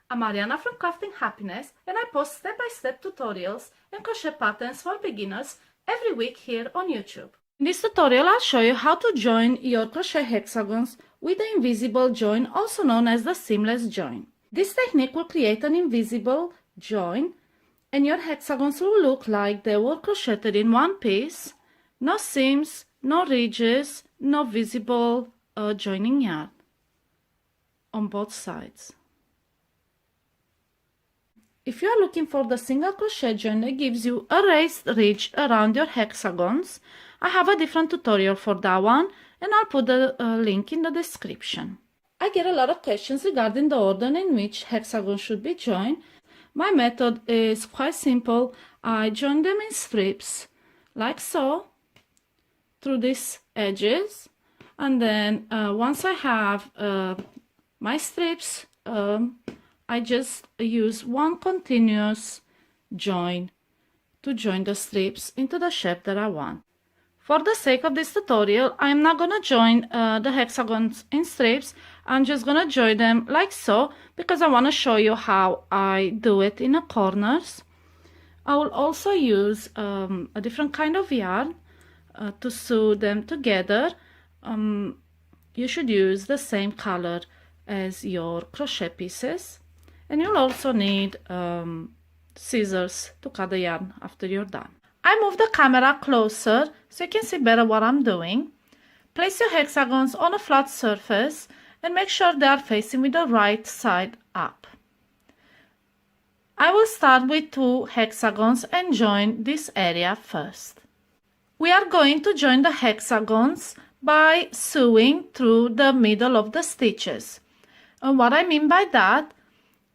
I'm Mariana from Crafting Happiness, and I post step-by-step tutorials and crochet patterns for beginners every week here on YouTube. In this tutorial, I'll show you how to join your crochet hexagons with the invisible join, also known as the seamless join. This technique will create an invisible join, and your hexagons will look like they were crocheted in one piece, no seams, no ridges, no visible joining yarn on both sides. If you are looking for the single crochet join that gives you a raised ridge around your hexagons, I have a different tutorial for that one, and I'll put the link in the description. I get a lot of questions regarding the order in which hexagons should be joined. My method is quite simple. I join them in strips, like so, through these edges, and then once I have my strips, I just use one continuous join to join the strips into the shape that I want. For the sake of this tutorial, I'm not gonna join the hexagons in strips. I'm just gonna join them like so, because I want to show you how I do it in the corners. I will also use a different kind of yarn to sew them together. You should use the same color as your crochet pieces. And you'll also need scissors to cut the yarn after you're done. I move the camera closer so you can see better what I'm doing. Place your hexagons on a flat surface and make sure they are facing with the right side up. I will start with 2 hexagons and join this area first. We are going to join the hexagons by sewing through the middle of the stitches. And what I mean by that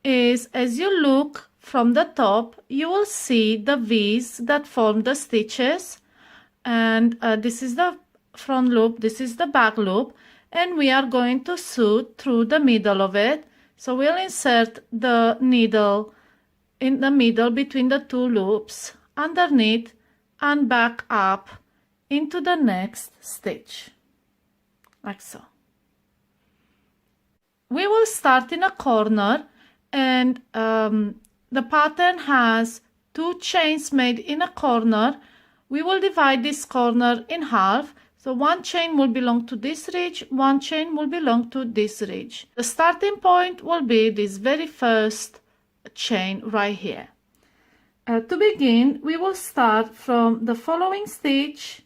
is, as you look from the top, you will see the V's that form the stitches, and this is the front loop, this is the back loop, and we are going to sew through the middle of it. So we'll insert the needle in the middle between the 2 loops, underneath and back up into the next stitch, like so. We will start in a corner, and the pattern has 2 chains made in a corner. We will divide this corner in half. So 1 chain will belong to this ridge, 1 chain will belong to this ridge. The starting point will be this very first chain right here. To begin, we will start from the following stitch,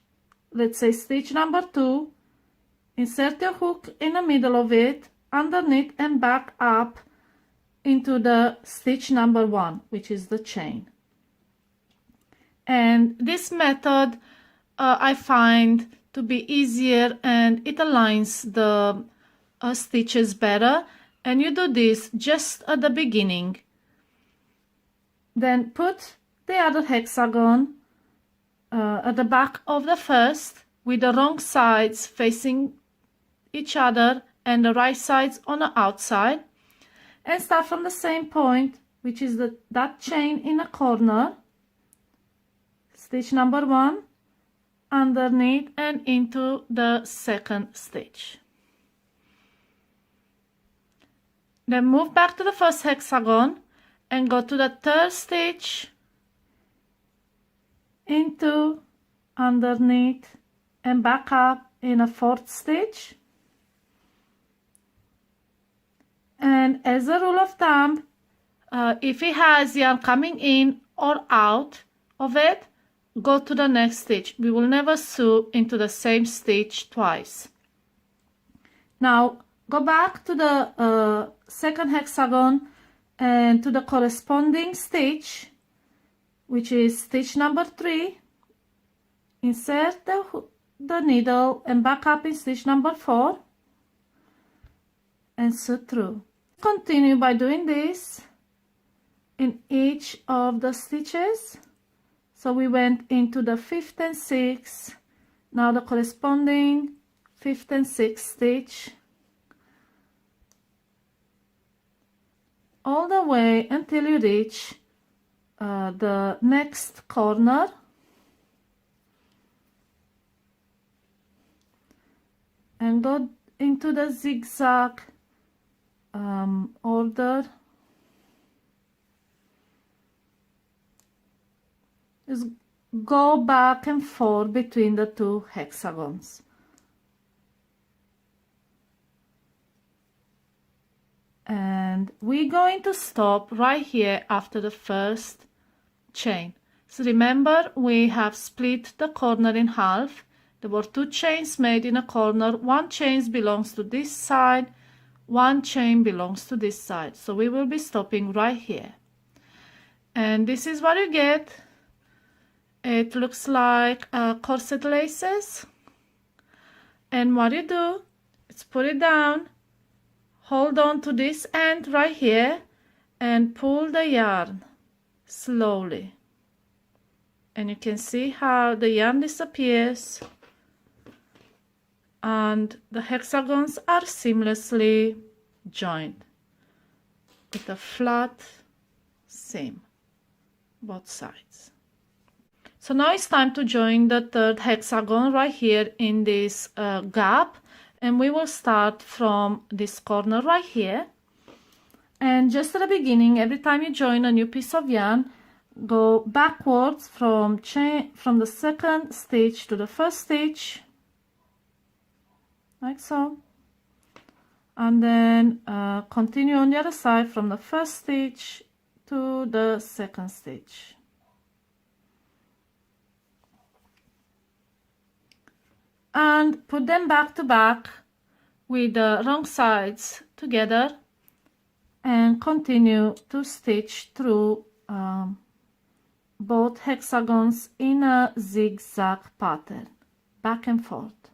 let's say stitch number 2, insert your hook in the middle of it, underneath and back up into the stitch number 1, which is the chain. And this method I find to be easier, and it aligns the stitches better, and you do this just at the beginning. Then put the other hexagon at the back of the first with the wrong sides facing each other and the right sides on the outside, and start from the same point, which is that chain in a corner, stitch number 1, underneath and into the second stitch. Then move back to the first hexagon and go to the 3rd stitch, into, underneath and back up in a 4th stitch. And as a rule of thumb, if it has yarn coming in or out of it, go to the next stitch. We will never sew into the same stitch twice. Now go back to the 2nd hexagon and to the corresponding stitch, which is stitch number 3. Insert the needle and back up in stitch number 4 and sew through. Continue by doing this in each of the stitches. So we went into the 5th and 6th, now the corresponding 5th and 6th stitch, all the way until you reach the next corner, and go into the zigzag order Just go back and forth between the two hexagons. And we're going to stop right here after the first chain. So remember, we have split the corner in half. There were 2 chains made in a corner. 1 chain belongs to this side, 1 chain belongs to this side. So we will be stopping right here. And this is what you get. It looks like corset laces. And what you do is put it down, hold on to this end right here, and pull the yarn slowly. And you can see how the yarn disappears and the hexagons are seamlessly joined with a flat seam, both sides. So now it's time to join the third hexagon right here in this gap, and we will start from this corner right here. And just at the beginning, every time you join a new piece of yarn, go backwards from the second stitch to the first stitch, like so, and then continue on the other side from the first stitch to the second stitch. And put them back to back with the wrong sides together and continue to stitch through both hexagons in a zigzag pattern, back and forth,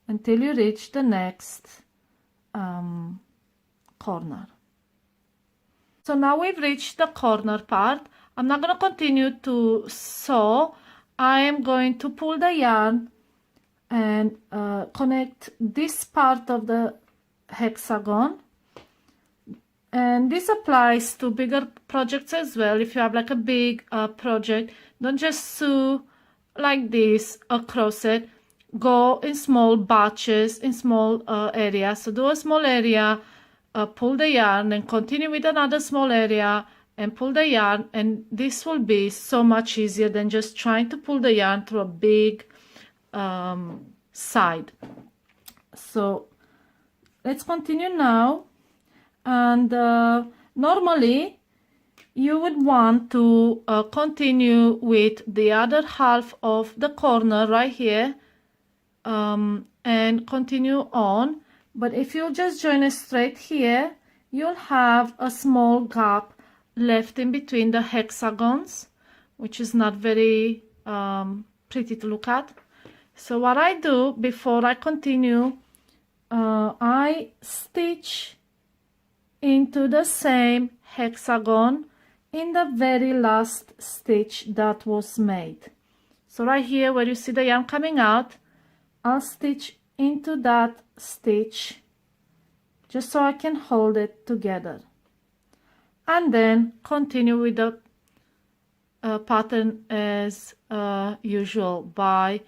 until you reach the next corner. So now we've reached the corner part. I'm not going to continue to sew. I am going to pull the yarn and connect this part of the hexagon. And this applies to bigger projects as well. If you have like a big project, don't just sew like this across it. Go in small batches, in small areas. So do a small area, pull the yarn, and continue with another small area and pull the yarn. And this will be so much easier than just trying to pull the yarn through a big side. So let's continue now. And normally you would want to continue with the other half of the corner right here and continue on, but if you just join it straight here, you'll have a small gap left in between the hexagons, which is not very pretty to look at. So what I do before I continue, I stitch into the same hexagon in the very last stitch that was made. So right here where you see the yarn coming out, I'll stitch into that stitch just so I can hold it together, and then continue with the pattern as usual by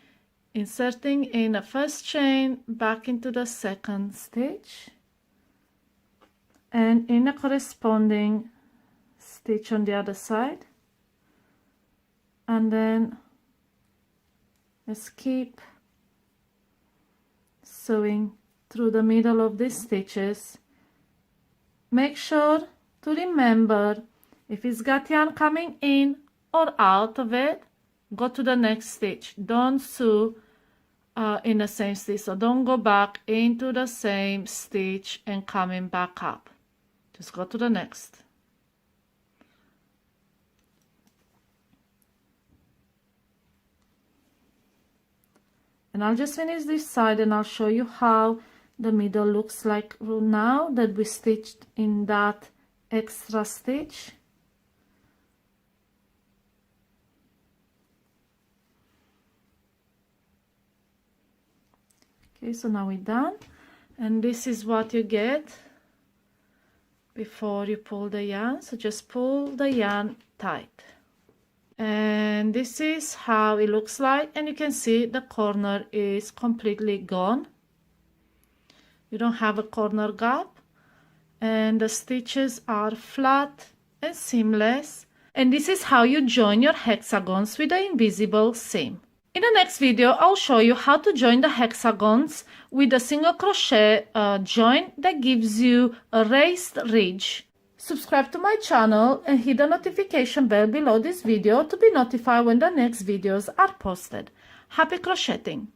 inserting in a first chain back into the second stitch and in a corresponding stitch on the other side, and then just keep sewing through the middle of these stitches. Make sure to remember, if it's got yarn coming in or out of it, go to the next stitch. Don't sew in the same stitch, so don't go back into the same stitch and coming back up. Just go to the next. And I'll just finish this side and I'll show you how the middle looks like now that we stitched in that extra stitch. Okay, so now we're done, and this is what you get before you pull the yarn. So just pull the yarn tight, and this is how it looks like. And you can see the corner is completely gone. You don't have a corner gap, and the stitches are flat and seamless, And this is how you join your hexagons with the invisible seam. In the next video, I'll show you how to join the hexagons with a single crochet join that gives you a raised ridge. Subscribe to my channel and hit the notification bell below this video to be notified when the next videos are posted. Happy crocheting!